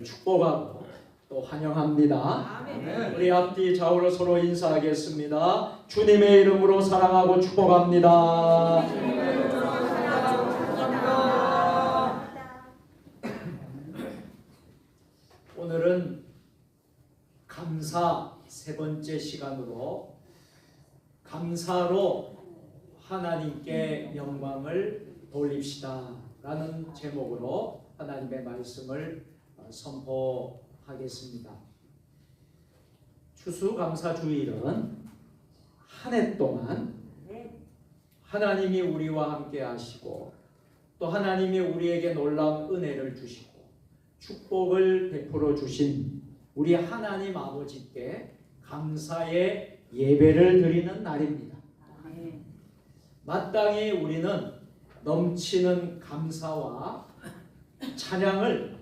축복하고 또 환영합니다. 아멘. 우리 앞뒤 좌우로 서로 인사하겠습니다. 주님의 이름으로 사랑하고 축복합니다. 오늘은 감사 세 번째 시간으로 감사로 하나님께 영광을 돌립시다 라는 제목으로 하나님의 말씀을 선포하겠습니다. 추수감사주일은 한 해 동안 하나님이 우리와 함께 하시고 또 하나님이 우리에게 놀라운 은혜를 주시고 축복을 베풀어 주신 우리 하나님 아버지께 감사의 예배를 드리는 날입니다. 마땅히 우리는 넘치는 감사와 찬양을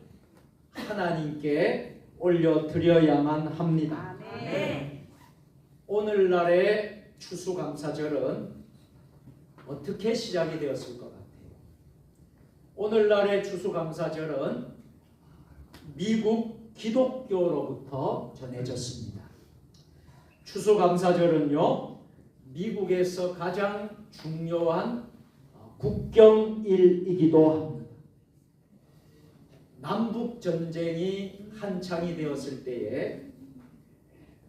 하나님께 올려드려야만 합니다. 오늘날의 추수감사절은 어떻게 시작이 되었을 것 같아요? 오늘날의 추수감사절은 미국 기독교로부터 전해졌습니다. 추수감사절은요, 미국에서 가장 중요한 국경일이기도 합니다. 남북전쟁이 한창이 되었을 때에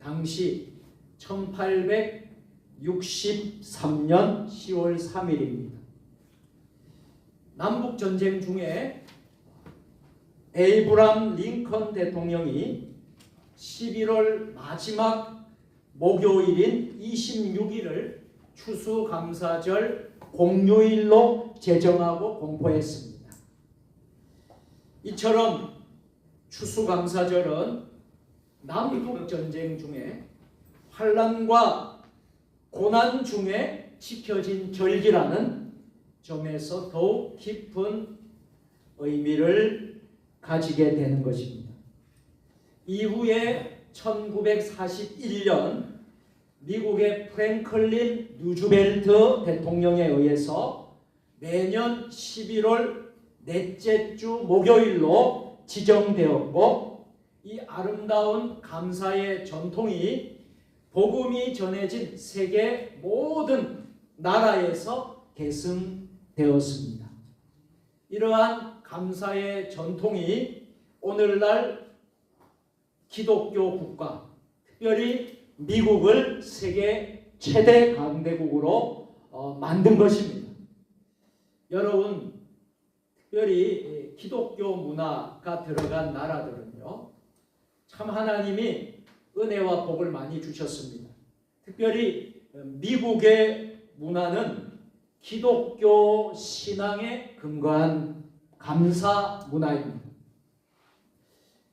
당시 1863년 10월 3일입니다. 남북전쟁 중에 에이브람 링컨 대통령이 11월 마지막 목요일인 26일을 추수감사절 공휴일로 제정하고 공포했습니다. 이처럼 추수감사절은 남북전쟁 중에 환난과 고난 중에 지켜진 절기라는 점에서 더욱 깊은 의미를 가지게 되는 것입니다. 이후에 1941년 미국의 프랭클린 루즈벨트 대통령에 의해서 매년 11월 넷째 주 목요일로 지정되었고, 이 아름다운 감사의 전통이 복음이 전해진 세계 모든 나라에서 계승되었습니다. 이러한 감사의 전통이 오늘날 기독교 국가, 특별히 미국을 세계 최대 강대국으로 만든 것입니다. 여러분, 특별히 기독교 문화가 들어간 나라들은요, 참 하나님이 은혜와 복을 많이 주셨습니다. 특별히 미국의 문화는 기독교 신앙에 근거한 감사 문화입니다.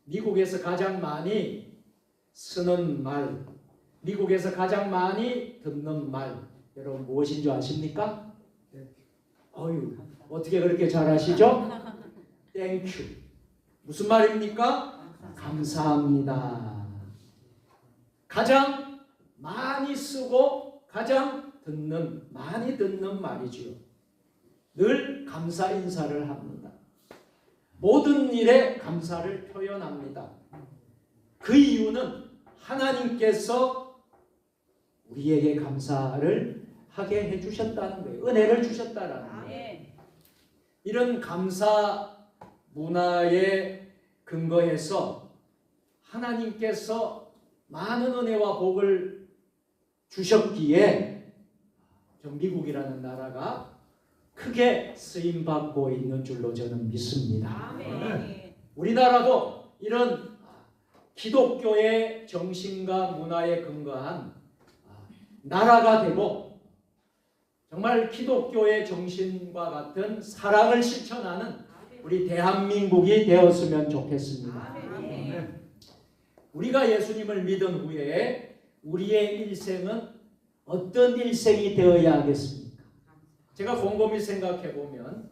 미국에서 가장 많이 쓰는 말, 미국에서 가장 많이 듣는 말, 여러분 무엇인 줄 아십니까? 어휴, 어떻게 그렇게 잘 아시죠? 땡큐. 무슨 말입니까? 감사합니다. 가장 많이 쓰고 가장 많이 듣는 말이지요. 늘 감사 인사를 합니다. 모든 일에 감사를 표현합니다. 그 이유는 하나님께서 우리에게 감사를 하게 해주셨다는 거예요. 은혜를 주셨다는 거예요. 이런 감사 문화에 근거해서 하나님께서 많은 은혜와 복을 주셨기에 미국이라는 나라가 크게 쓰임받고 있는 줄로 저는 믿습니다. 우리나라도 이런 기독교의 정신과 문화에 근거한 나라가 되고 정말 기독교의 정신과 같은 사랑을 실천하는 우리 대한민국이 되었으면 좋겠습니다. 우리가 예수님을 믿은 후에 우리의 일생은 어떤 일생이 되어야 하겠습니까? 제가 곰곰이 생각해 보면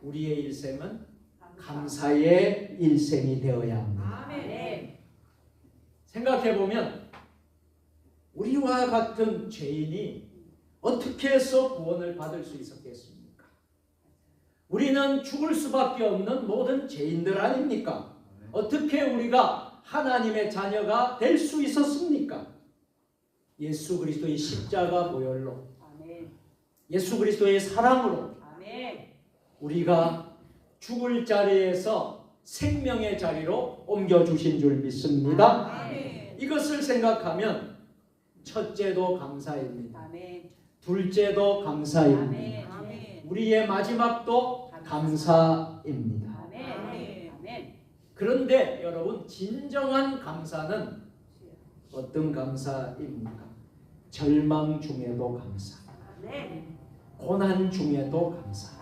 우리의 일생은 감사의 일생이 되어야 합니다. 생각해 보면 우리와 같은 죄인이 어떻게 해서 구원을 받을 수 있었겠습니까? 우리는 죽을 수밖에 없는 모든 죄인들 아닙니까? 어떻게 우리가 하나님의 자녀가 될 수 있었습니까? 예수 그리스도의 십자가 보혈로, 예수 그리스도의 사랑으로 우리가 죽을 자리에서 생명의 자리로 옮겨주신 줄 믿습니다. 이것을 생각하면 첫째도 감사입니다. 둘째도 감사입니다. 우리의 마지막도 감사입니다. 그런데 여러분, 진정한 감사는 어떤 감사입니까? 절망 중에도 감사, 고난 중에도 감사,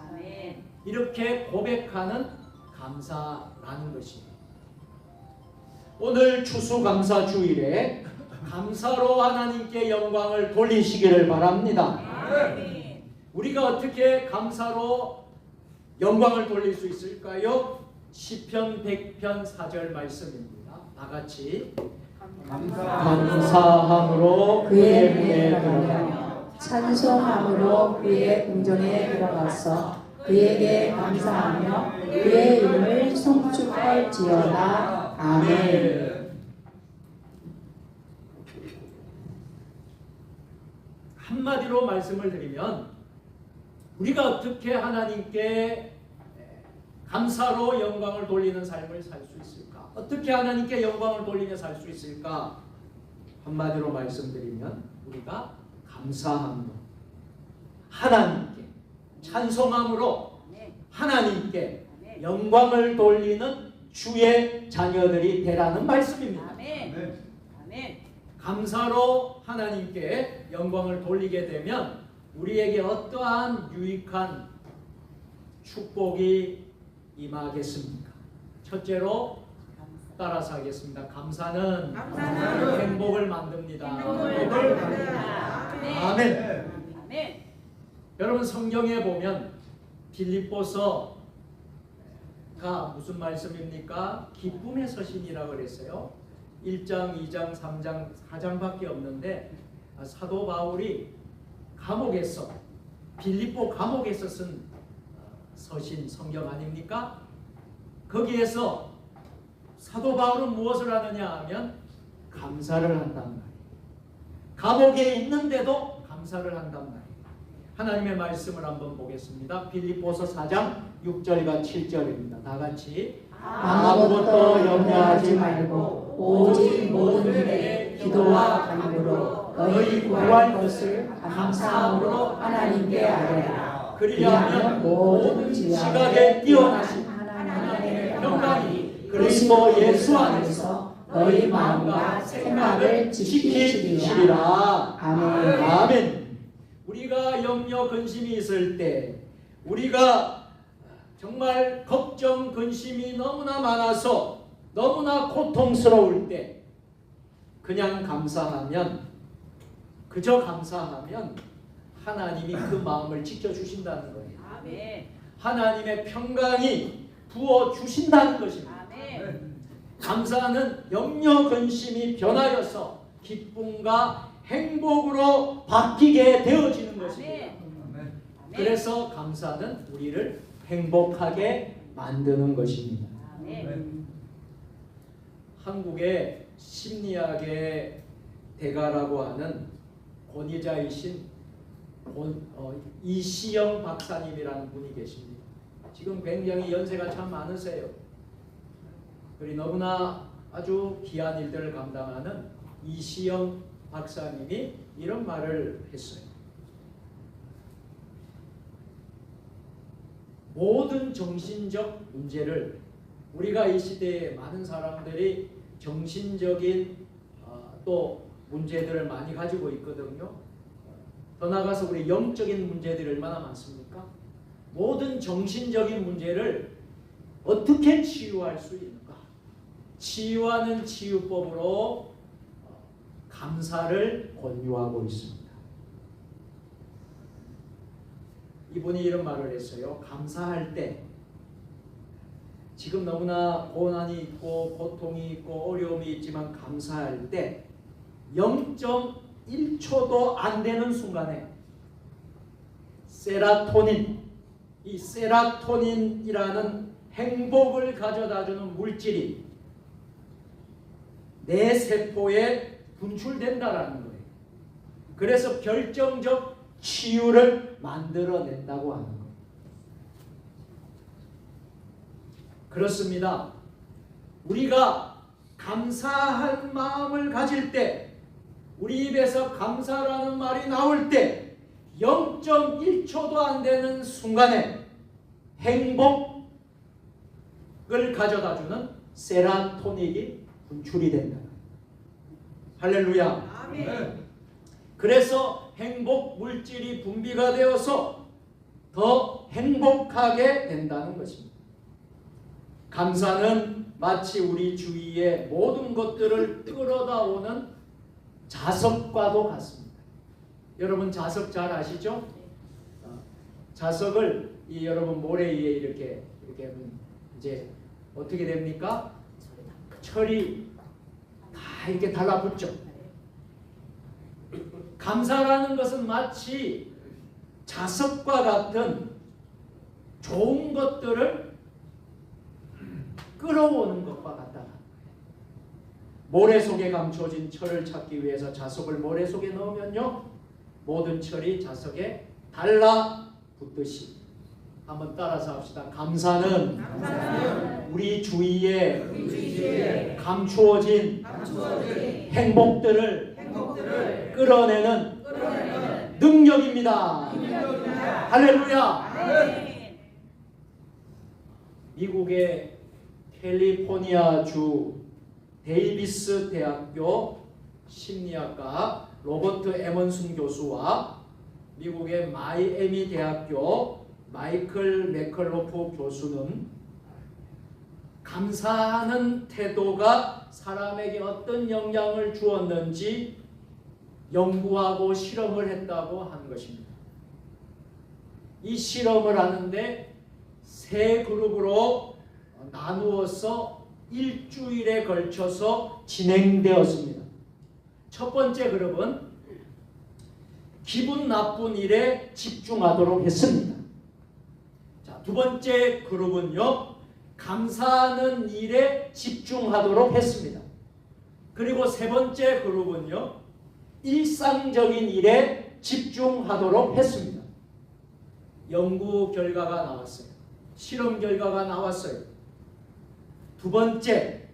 이렇게 고백하는 감사라는 것입니다. 오늘 추수감사주일에 감사로 하나님께 영광을 돌리시기를 바랍니다. 우리가 어떻게 감사로 영광을 돌릴 수 있을까요? 시편 100편 4절 말씀입니다. 다 같이 감사함으로 그의 문에 들어가며 찬송함으로 그의 궁전에 들어가서 그에게 감사하며 그의 이름을 송축할지어다. 아멘. 한마디로 말씀을 드리면 우리가 어떻게 하나님께 감사로 영광을 돌리는 삶을 살 수 있을까? 어떻게 하나님께 영광을 돌리며 살 수 있을까? 한마디로 말씀드리면 우리가 감사함으로, 하나님께 찬송함으로 하나님께 영광을 돌리는 주의 자녀들이 되라는 말씀입니다. 감사로 하나님께 영광을 돌리게 되면 우리에게 어떠한 유익한 축복이 임하겠습니까? 첫째로 따라서 하겠습니다. 감사는 행복을 만듭니다. 아멘. 여러분, 성경에 보면 빌립보서가 무슨 말씀입니까? 기쁨의 서신이라고 그랬어요. 1장, 2장, 3장, 4장밖에 없는데 사도 바울이 감옥에서, 빌립보 감옥에서 쓴 서신, 성경 아닙니까? 거기에서 사도 바울은 무엇을 하느냐 하면 감사를 한단 말이에요. 감옥에 있는데도 감사를 한단 말이에요. 하나님의 말씀을 한번 보겠습니다. 빌립보서 4장 6절과 7절입니다. 다 같이 아무것도 염려하지 말고 오직 모든 일에 기도와 간구로 너희 구할 것을 감사함으로 하나님께 아뢰라. 그리하면 모든 지각에 뛰어나신 하나님의 평강이 그리스도 예수 안에서 너희 마음과 생각을 지키시리라. 아멘. 아멘. 우리가 염려 근심이 있을 때, 우리가 정말 걱정 근심이 너무나 많아서 너무나 고통스러울 때 그냥 감사하면, 그저 감사하면 하나님이 그 마음을 지켜주신다는 거예요. 하나님의 평강이 부어주신다는 것입니다. 감사는 염려 근심이 변하여서 기쁨과 행복으로 바뀌게 되어지는 것입니다. 그래서 감사는 우리를 행복하게 만드는 것입니다. 한국의 심리학의 대가라고 하는 권위자이신 이시영 박사님이라는 분이 계십니다. 지금 굉장히 연세가 참 많으세요. 그리고 너무나 아주 귀한 일들을 감당하는 이시영 박사님이 이런 말을 했어요. 모든 정신적 문제를, 우리가 이 시대에 많은 사람들이 정신적인 또 문제들을 많이 가지고 있거든요. 더 나아가서 우리 영적인 문제들이 얼마나 많습니까? 모든 정신적인 문제를 어떻게 치유할 수 있는가? 치유하는 치유법으로 감사를 권유하고 있습니다. 이분이 이런 말을 했어요. 감사할 때, 지금 너무나 고난이 있고 고통이 있고 어려움이 있지만 감사할 때 0.1초도 안 되는 순간에 세라토닌, 이 세라토닌이라는 행복을 가져다주는 물질이 내 세포에 분출된다라는 거예요. 그래서 결정적 치유를 만들어낸다고 하는 거예요. 그렇습니다. 우리가 감사한 마음을 가질 때, 우리 입에서 감사라는 말이 나올 때 0.1초도 안 되는 순간에 행복을 가져다주는 세라토닌이 분출이 된다. 할렐루야. 아멘. 그래서 행복 물질이 분비가 되어서 더 행복하게 된다는 것입니다. 감사는 마치 우리 주위의 모든 것들을 끌어다 오는 자석과도 같습니다. 여러분 자석 잘 아시죠? 자석을 여러분 모래 위에 이렇게 하면 이제 어떻게 됩니까? 철이 다 이렇게 달라붙죠. 감사라는 것은 마치 자석과 같은 좋은 것들을 끌어오는 것과 같다. 모래 속에 감춰진 철을 찾기 위해서 자석을 모래 속에 넣으면요, 모든 철이 자석에 달라붙듯이. 한번 따라서 합시다. 감사는 우리 주위에 감추어진 행복들을 끌어내는 능력입니다. 할렐루야. 미국의 캘리포니아주 데이비스 대학교 심리학과 로버트 에먼슨 교수와 미국의 마이애미 대학교 마이클 맥컬로프 교수는 감사하는 태도가 사람에게 어떤 영향을 주었는지 연구하고 실험을 했다고 하는 것입니다. 이 실험을 하는데 세 그룹으로 나누어서 일주일에 걸쳐서 진행되었습니다. 첫 번째 그룹은 기분 나쁜 일에 집중하도록 했습니다. 자, 두 번째 그룹은요, 감사하는 일에 집중하도록 했습니다. 그리고 세 번째 그룹은요, 일상적인 일에 집중하도록 했습니다. 연구 결과가 나왔어요. 실험 결과가 나왔어요. 두 번째,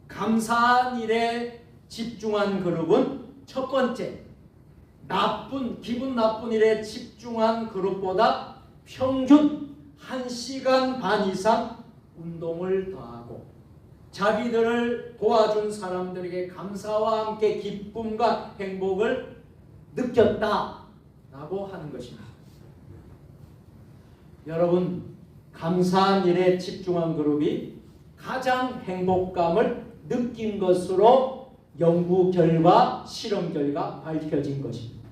감사한 일에 집중한 그룹은 첫 번째, 기분 나쁜 일에 집중한 그룹보다 평균 1시간 반 이상 운동을 더하고 자기들을 도와준 사람들에게 감사와 함께 기쁨과 행복을 느꼈다라고 하는 것입니다. 여러분, 감사한 일에 집중한 그룹이 가장 행복감을 느낀 것으로 연구 결과, 실험 결과 밝혀진 것입니다.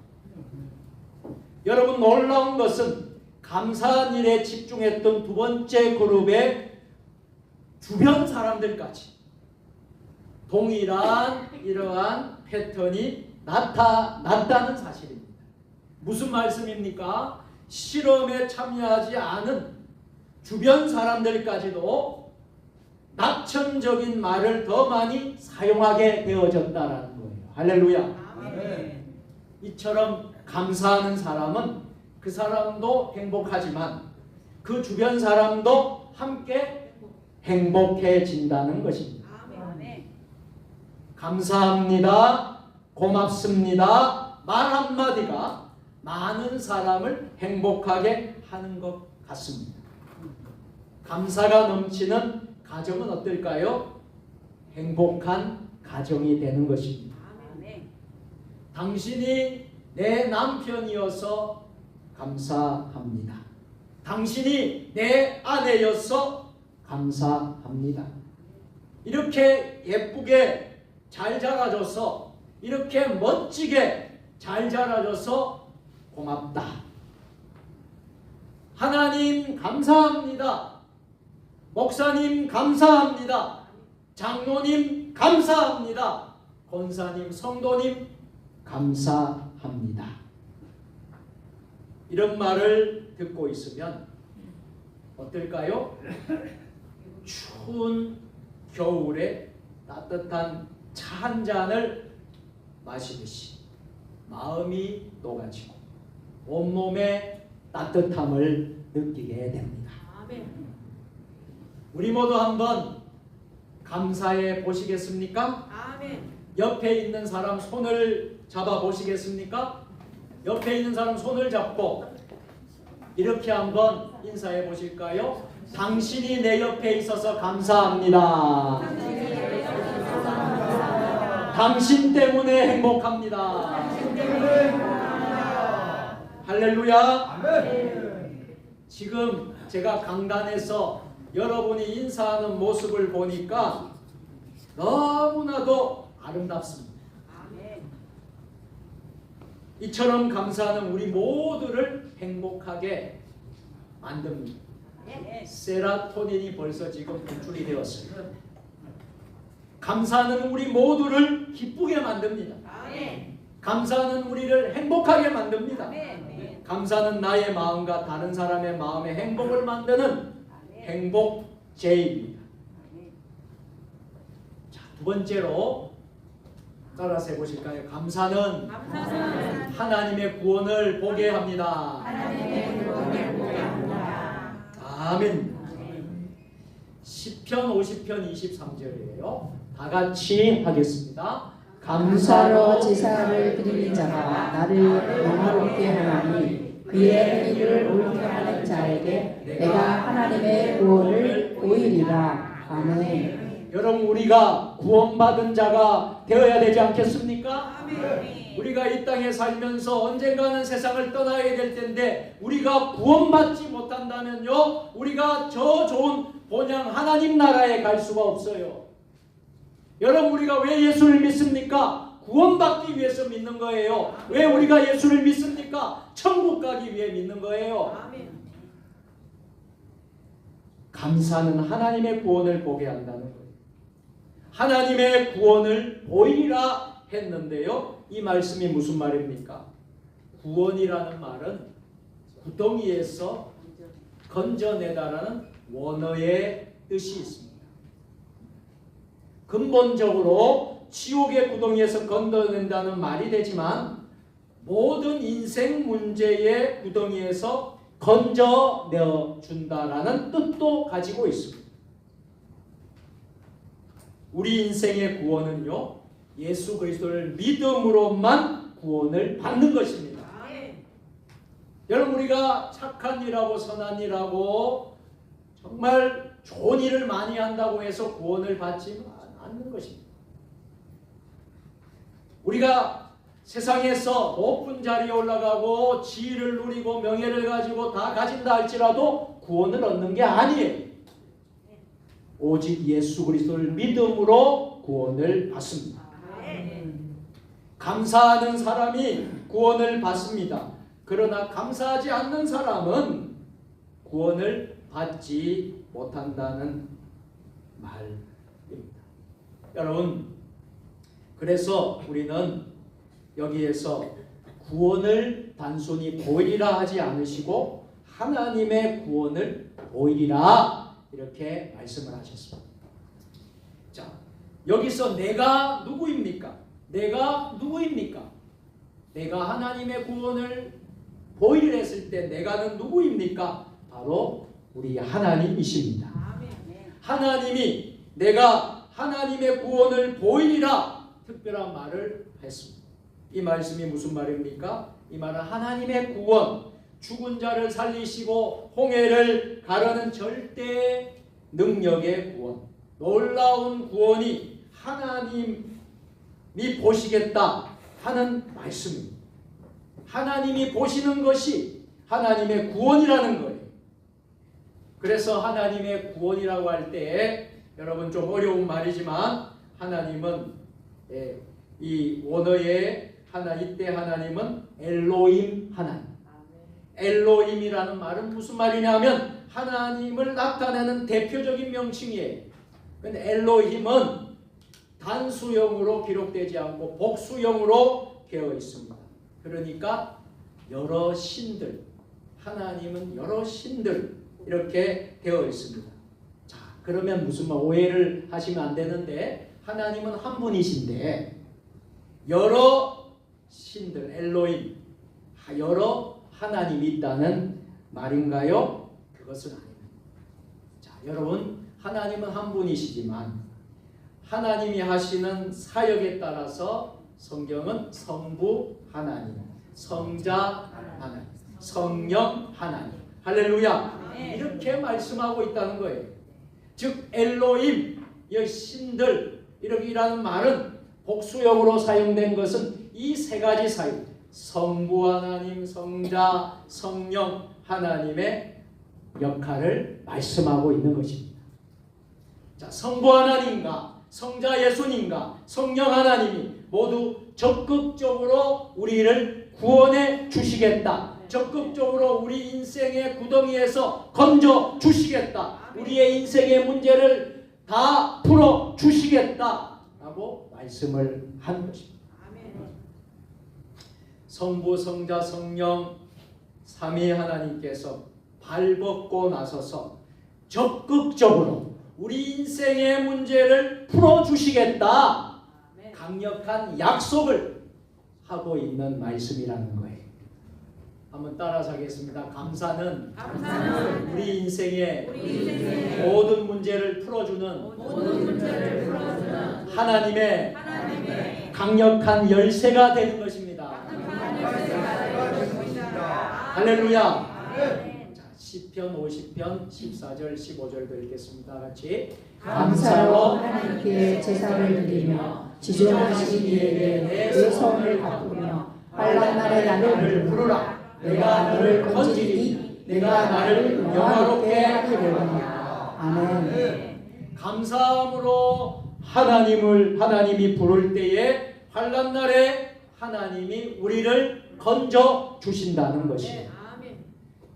여러분, 놀라운 것은 감사한 일에 집중했던 두 번째 그룹의 주변 사람들까지 동일한 이러한 패턴이 나타났다는 사실입니다. 무슨 말씀입니까? 실험에 참여하지 않은 주변 사람들까지도 낙천적인 말을 더 많이 사용하게 되어졌다라는 거예요. 할렐루야. 아멘. 이처럼 감사하는 사람은 그 사람도 행복하지만 그 주변 사람도 함께 행복해진다는 것입니다. 아멘. 감사합니다, 고맙습니다 말 한마디가 많은 사람을 행복하게 하는 것 같습니다. 감사가 넘치는 가정은 어떨까요? 행복한 가정이 되는 것입니다. 아멘. 당신이 내 남편이어서 감사합니다. 당신이 내 아내여서 감사합니다. 이렇게 예쁘게 잘 자라줘서, 이렇게 멋지게 잘 자라줘서 고맙다. 하나님 감사합니다. 목사님 감사합니다. 장로님 감사합니다. 권사님, 성도님 감사합니다. 이런 말을 듣고 있으면 어떨까요? 추운 겨울에 따뜻한 차 한 잔을 마시듯이 마음이 녹아지고 온몸에 따뜻함을 느끼게 됩니다. 우리 모두 한번 감사해 보시겠습니까? 옆에 있는 사람 손을 잡아 보시겠습니까? 옆에 있는 사람 손을 잡고 이렇게 한번 인사해 보실까요? 당신이 내 옆에 있어서 감사합니다. 당신 때문에 행복합니다. 할렐루야. 지금 제가 강단에서 여러분이 인사하는 모습을 보니까 너무나도 아름답습니다. 이처럼 감사하는 우리 모두를 행복하게 만듭니다. 세라토닌이 벌써 지금 분출이 되었습니다. 감사하는 우리 모두를 기쁘게 만듭니다. 감사하는 우리를 행복하게 만듭니다. 감사는 나의 마음과 다른 사람의 마음의 행복을 만드는 행복제입니다. 자, 두 번째로 따라서 해보실까요? 감사는 하나님의 구원을 보게 합니다. 아멘. 시편 50편 23절이에요. 다 같이 하겠습니다. 감사로 제사를 드리는 자가 나를 영화롭게 하나니 그의 일을 옳게 하는 자에게 내가 하나님의 구원을 보이리라. 아멘. 여러분, 우리가 구원받은 자가 되어야 되지 않겠습니까? 우리가 이 땅에 살면서 언젠가는 세상을 떠나야 될 텐데 우리가 구원받지 못한다면요, 우리가 저 좋은 본향 하나님 나라에 갈 수가 없어요. 여러분, 우리가 왜 예수를 믿습니까? 구원받기 위해서 믿는 거예요. 왜 우리가 예수를 믿습니까? 천국 가기 위해 믿는 거예요. 감사는 하나님의 구원을 보게 한다는 거예요. 하나님의 구원을 보이라 했는데요, 이 말씀이 무슨 말입니까? 구원이라는 말은 구덩이에서 건져내다라는 원어의 뜻이 있습니다. 근본적으로 지옥의 구덩이에서 건져낸다는 말이 되지만 모든 인생 문제의 구덩이에서 건져내어 준다라는 뜻도 가지고 있습니다. 우리 인생의 구원은요, 예수 그리스도를 믿음으로만 구원을 받는 것입니다. 여러분, 우리가 착한 일하고 선한 일하고 정말 좋은 일을 많이 한다고 해서 구원을 받지 않는 것입니다. 우리가 세상에서 높은 자리에 올라가고 지위를 누리고 명예를 가지고 다 가진다 할지라도 구원을 얻는 게 아니에요. 오직 예수 그리스도를 믿음으로 구원을 받습니다. 감사하는 사람이 구원을 받습니다. 그러나 감사하지 않는 사람은 구원을 받지 못한다는 말입니다. 여러분, 그래서 우리는 여기에서 구원을 단순히 보이리라 하지 않으시고 하나님의 구원을 보이리라 이렇게 말씀을 하셨습니다. 자, 여기서 내가 누구입니까? 내가 누구입니까? 내가 하나님의 구원을 보이려 했을 때 내가는 누구입니까? 바로 우리 하나님이십니다. 하나님이 내가 하나님의 구원을 보이리라 특별한 말을 했습니다. 이 말씀이 무슨 말입니까? 이 말은 하나님의 구원, 죽은 자를 살리시고 홍해를 가르는 절대 능력의 구원, 놀라운 구원이 하나님이 보시겠다 하는 말씀입니다. 하나님이 보시는 것이 하나님의 구원이라는 거예요. 그래서 하나님의 구원이라고 할 때 여러분 좀 어려운 말이지만 하나님은 이 원어의 이때 하나님은 엘로임 하나님. 엘로임이라는 말은 무슨 말이냐면 하나님을 나타내는 대표적인 명칭이에요. 근데 엘로힘은 단수형으로 기록되지 않고 복수형으로 되어 있습니다. 그러니까 여러 신들, 하나님은 여러 신들 이렇게 되어 있습니다. 자, 그러면 무슨 말 오해를 하시면 안 되는데 하나님은 한 분이신데 여러 신들, 엘로힘, 여러 하나님이 있다는 말인가요? 그것은 아닙니다. 자, 여러분, 하나님은 한 분이시지만 하나님이 하시는 사역에 따라서 성경은 성부 하나님, 성자 하나님, 성령 하나님, 할렐루야, 이렇게 말씀하고 있다는 거예요. 즉 엘로힘, 이 신들 이라는 말은 복수형으로 사용된 것은 이 세 가지 사유, 성부 하나님, 성자, 성령 하나님의 역할을 말씀하고 있는 것입니다. 자, 성부 하나님과 성자 예수님과 성령 하나님이 모두 적극적으로 우리를 구원해 주시겠다. 적극적으로 우리 인생의 구덩이에서 건져 주시겠다. 우리의 인생의 문제를 다 풀어 주시겠다라고 말씀을 한 것입니다. 성부, 성자, 성령 삼위 하나님께서 발벗고 나서서 적극적으로 우리 인생의 문제를 풀어주시겠다, 강력한 약속을 하고 있는 말씀이라는 거예요. 한번 따라서 하겠습니다. 감사는 우리 인생의 모든 문제를 풀어주는 하나님의 강력한 열쇠가 되는 것입니다. 할렐루야. 자, 시편 50편 14절 15절도 읽겠습니다. 같이. 감사로 하나님께 제사를 드리며 지존하신 이에게 내 소원을 갚으며 환난 날에 나를 부르라. 내가 너를 건지리니 내가 나를 영화롭게 하리로다. 아멘. 감사함으로 하나님이 부를 때에 환난 날에 하나님이 우리를 건져 주신다는 것이에요.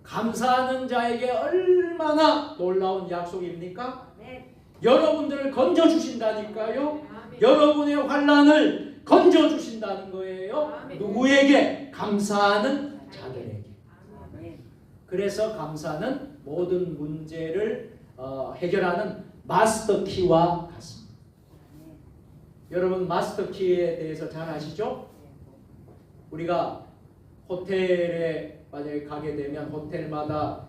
감사하는 자에게 얼마나 놀라운 약속입니까? 여러분들을 건져 주신다니까요. 여러분의 환난을 건져 주신다는 거예요. 누구에게? 감사하는 자들에게. 그래서 감사는 모든 문제를 해결하는 마스터 키와 같습니다. 여러분, 마스터 키에 대해서 잘 아시죠? 우리가 호텔에 만약에 가게 되면 호텔마다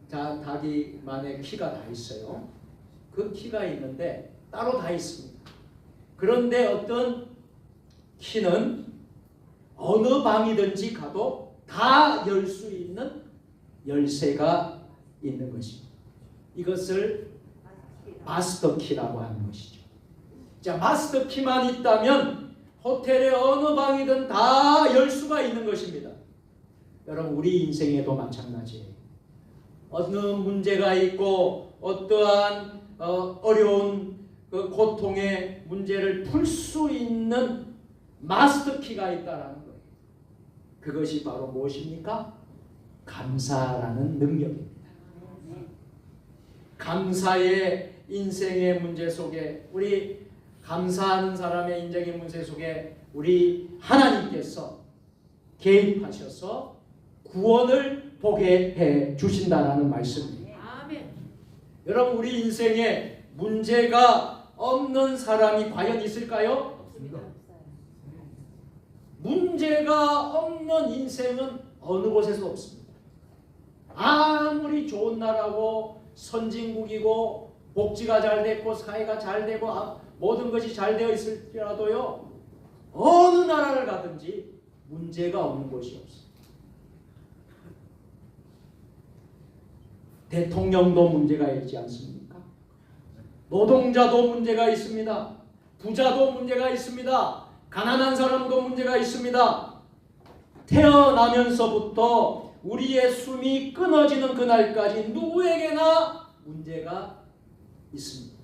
자기만의 키가 다 있어요. 그 키가 있는데 따로 다 있습니다. 그런데 어떤 키는 어느 방이든지 가도 다 열 수 있는 열쇠가 있는 것입니다. 이것을 마스터 키라고 하는 것이죠. 자, 마스터 키만 있다면 호텔의 어느 방이든 다 열 수가 있는 것입니다. 여러분, 우리 인생에도 마찬가지예요. 어느 문제가 있고 어떠한 어려운 그 고통의 문제를 풀 수 있는 마스터 키가 있다라는 거예요. 그것이 바로 무엇입니까? 감사라는 능력입니다. 감사의 인생의 문제 속에, 우리 감사하는 사람의 인생의 문제 속에 우리 하나님께서 개입하셔서 구원을 보게 해 주신다라는 말씀입니다. 여러분, 우리 인생에 문제가 없는 사람이 과연 있을까요? 없습니다. 문제가 없는 인생은 어느 곳에서 없습니다. 아무리 좋은 나라고 선진국이고 복지가 잘 됐고 사회가 잘 되고 모든 것이 잘 되어 있을지라도요, 어느 나라를 가든지 문제가 없는 곳이 없습니다. 대통령도 문제가 있지 않습니까? 노동자도 문제가 있습니다. 부자도 문제가 있습니다. 가난한 사람도 문제가 있습니다. 태어나면서부터 우리의 숨이 끊어지는 그날까지 누구에게나 문제가 있습니다.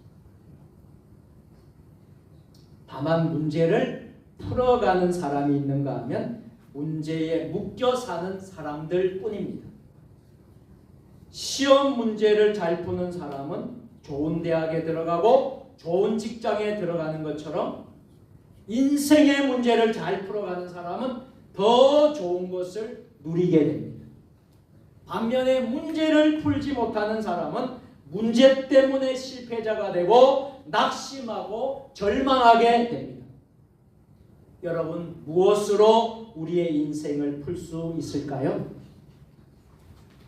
다만 문제를 풀어가는 사람이 있는가 하면 문제에 묶여 사는 사람들 뿐입니다. 시험 문제를 잘 푸는 사람은 좋은 대학에 들어가고 좋은 직장에 들어가는 것처럼 인생의 문제를 잘 풀어가는 사람은 더 좋은 것을 누리게 됩니다. 반면에 문제를 풀지 못하는 사람은 문제 때문에 실패자가 되고 낙심하고 절망하게 됩니다. 여러분, 무엇으로 우리의 인생을 풀 수 있을까요?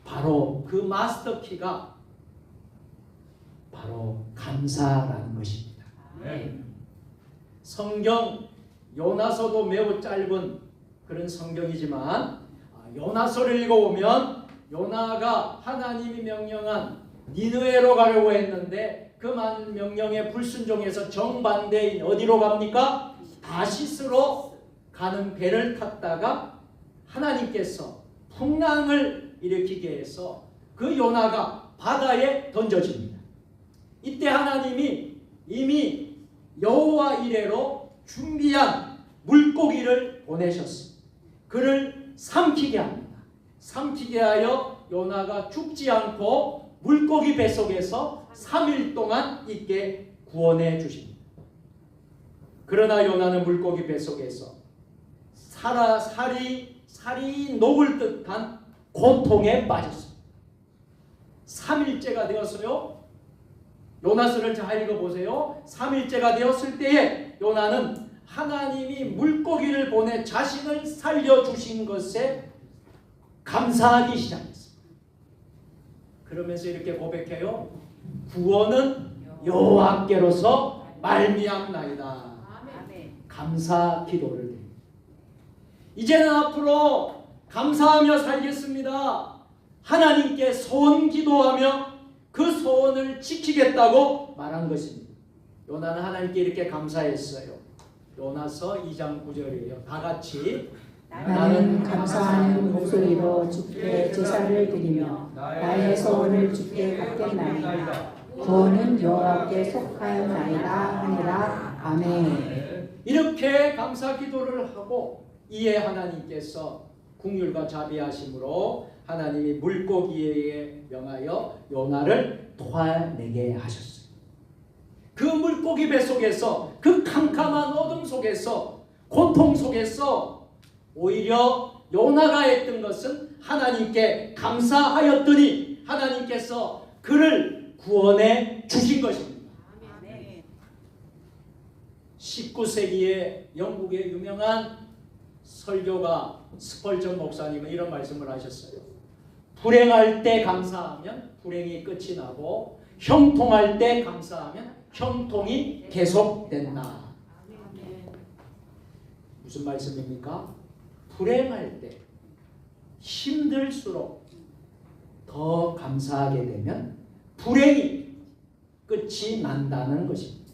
바로 그 마스터 키가 바로 감사라는 것입니다. 성경 요나서도 매우 짧은 그런 성경이지만 요나서를 읽어보면 요나가 하나님이 명령한 니느웨로 가려고 했는데 그 명령에 불순종해서 정반대인 어디로 갑니까? 다시스로 가는 배를 탔다가 하나님께서 풍랑을 일으키게 해서 그 요나가 바다에 던져집니다. 이때 하나님이 이미 여호와 이레로 준비한 물고기를 보내셨습니다. 그를 삼키게 합니다. 삼키게 하여 요나가 죽지 않고 물고기 뱃속에서 3일 동안 있게 구원해 주십니다. 그러나 요나는 물고기 뱃속에서 살이 녹을 듯한 고통에 빠졌습니다. 3일째가 되었어요. 요나서를 잘 읽어보세요. 3일째가 되었을 때에 요나는 하나님이 물고기를 보내 자신을 살려주신 것에 감사하기 시작했습니다. 그러면서 이렇게 고백해요. 구원은 여호와께로서 말미암나이다. 감사 기도를 드립니다. 이제는 앞으로 감사하며 살겠습니다. 하나님께 소원 기도하며 그 소원을 지키겠다고 말한 것입니다. 요나는 하나님께 이렇게 감사했어요. 요나서 2장 9절이에요. 다 같이 나는 감사하는 목소리로 주께 제사를 드리며 나의 소원을 주께 받겠나이다. 구원은 여호와께 속하였나이다 하니라. 아멘. 이렇게 감사 기도를 하고 이에 하나님께서 긍휼과 자비하심으로 하나님이 물고기에게 명하여 요나를 토하내게 하셨어요. 그 물고기 뱃속에서 그 캄캄한 어둠 속에서 고통 속에서 오히려 요나가 했던 것은 하나님께 감사하였더니 하나님께서 그를 구원해 주신 것입니다. 19세기에 영국의 유명한 설교가 스펄전 목사님은 이런 말씀을 하셨어요. 불행할 때 감사하면 불행이 끝이 나고 형통할 때 감사하면 형통이 계속된다. 무슨 말씀입니까? 불행할 때 힘들수록 더 감사하게 되면 불행이 끝이 난다는 것입니다.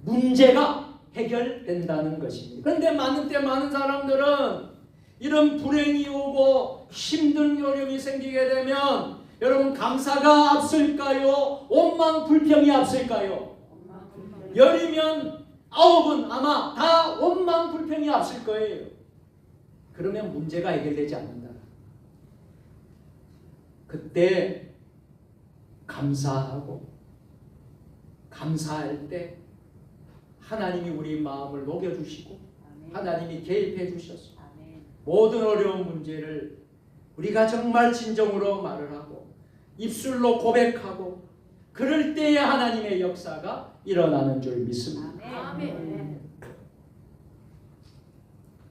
문제가 해결된다는 것입니다. 그런데 많은 사람들은 이런 불행이 오고 힘든 어려움이 생기게 되면 여러분 감사가 앞설까요? 원망 불평이 앞설까요? 열이면 9은 아마 다 원망 불평이 앞설 거예요. 그러면 문제가 해결되지 않는다. 그때 감사하고 감사할 때 하나님이 우리 마음을 녹여주시고 하나님이 개입해 주셔서 모든 어려운 문제를 우리가 정말 진정으로 말을 하고 입술로 고백하고 그럴 때에 하나님의 역사가 일어나는 줄 믿습니다.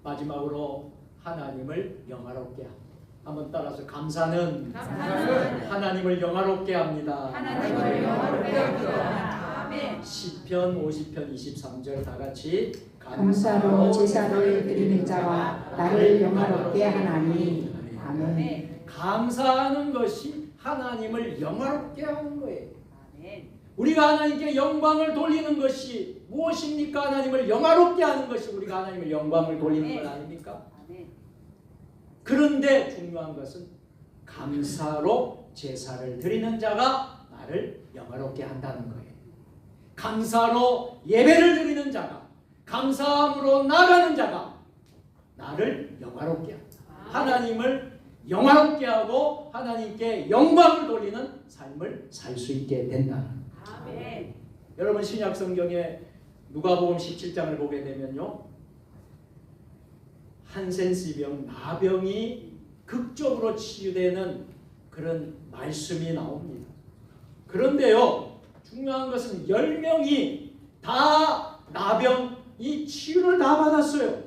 마지막으로 하나님을 영화롭게 합니다. 한번 따라서 감사는 하나님을 영화롭게 합니다. 시편 50편 23절 다 같이 감사로 제사를 드리는 자와 나를 영화롭게 하나니. 아멘. 감사하는 것이 하나님을 영화롭게 하는 거예요. 우리가 하나님께 영광을 돌리는 것이 무엇입니까? 하나님을 영화롭게 하는 것이 우리가 하나님을 영광을 돌리는 것 아닙니까? 그런데 중요한 것은 감사로 제사를 드리는 자가 나를 영화롭게 한다는 거예요. 감사로 예배를 드리는 자가, 감사함으로 나가는 자가 나를 영화롭게 한다. 하나님을 영화롭게 하고 하나님께 영광을 돌리는 삶을 살 수 있게 된다는 거예요. 여러분 신약 성경에 누가복음 17장을 보게 되면요, 한센시병, 나병이 극적으로 치유되는 그런 말씀이 나옵니다. 그런데요, 중요한 것은 10명이 다 나병이 치유를 다 받았어요.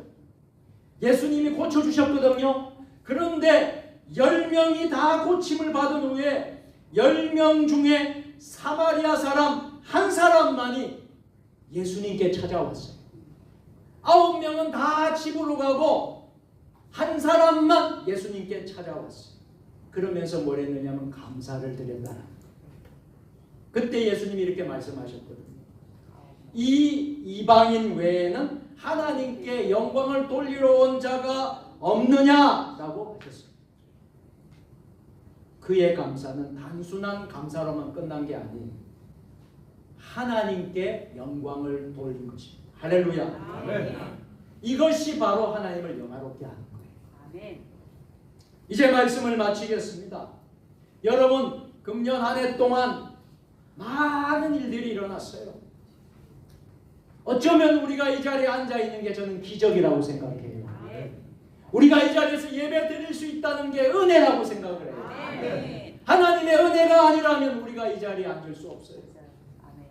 예수님이 고쳐주셨거든요. 그런데 10명이 다 고침을 받은 후에 10명 중에 사마리아 사람 한 사람만이 예수님께 찾아왔어요. 9명은 다 집으로 가고 한 사람만 예수님께 찾아왔어요. 그러면서 뭘 했느냐면 감사를 드렸다. 그때 예수님이 이렇게 말씀하셨거든요. 이 이방인 외에는 하나님께 영광을 돌리러 온 자가 없느냐라고 하셨어요. 그의 감사는 단순한 감사로만 끝난 게 아니에요. 하나님께 영광을 돌린 것입니다. 할렐루야. 아멘. 이것이 바로 하나님을 영화롭게 하는 거예요. 아멘. 이제 말씀을 마치겠습니다. 여러분, 금년 한 해 동안 많은 일들이 일어났어요. 어쩌면 우리가 이 자리에 앉아 있는 게 저는 기적이라고 생각해요. 우리가 이 자리에서 예배 드릴 수 있다는 게 은혜라고 생각을 해요. 아멘. 하나님의 은혜가 아니라면 우리가 이 자리에 앉을 수 없어요. 아멘.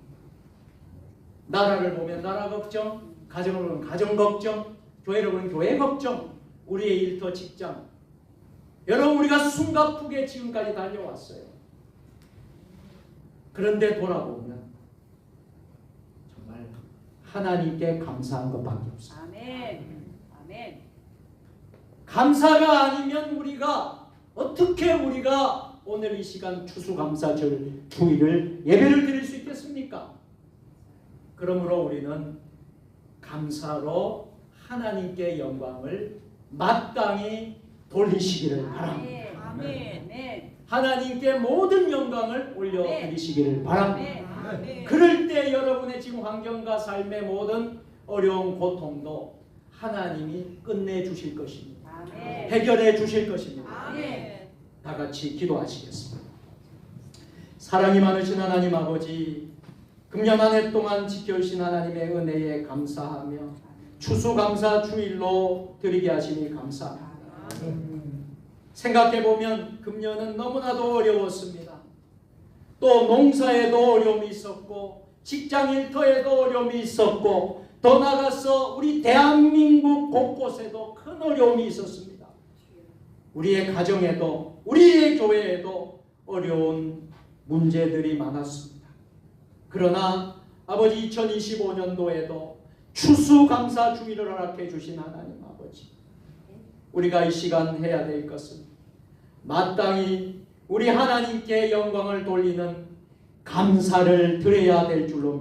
나라를 보면 나라 걱정, 가정을 보면 가정 걱정, 교회를 보면 교회 걱정, 우리의 일터 직장. 여러분, 우리가 숨가쁘게 지금까지 달려왔어요. 그런데 돌아보면 정말 하나님께 감사한 것밖에 없어요. 아멘. 아멘. 감사가 아니면 어떻게 우리가 오늘 이 시간 추수감사절 주일을 예배를 드릴 수 있겠습니까? 그러므로 우리는 감사로 하나님께 영광을 마땅히 돌리시기를 바랍니다. 아멘. 아멘. 하나님께 모든 영광을 올려드리시기를 바랍니다. 아멘. 그럴 때 여러분의 지금 환경과 삶의 모든 어려운 고통도 하나님이 끝내주실 것입니다. 아멘. 해결해 주실 것입니다. 아멘. 다 같이 기도하시겠습니다. 사랑이 많으신 하나님 아버지, 금년 한 해 동안 지켜주신 하나님의 은혜에 감사하며 추수감사 주일로 드리게 하시니 감사합니다. 생각해보면 금년은 너무나도 어려웠습니다. 또 농사에도 어려움이 있었고 직장 일터에도 어려움이 있었고 더 나아가서 우리 대한민국 곳곳에도 큰 어려움이 있었습니다. 우리의 가정에도 우리의 교회에도 어려운 문제들이 많았습니다. 그러나 아버지 2025년도에도 추수감사 주일을 허락해 주신 하나님 아버지, 우리가 이 시간 해야 될 것은 마땅히 우리 하나님께 영광을 돌리는 감사를 드려야 될 줄로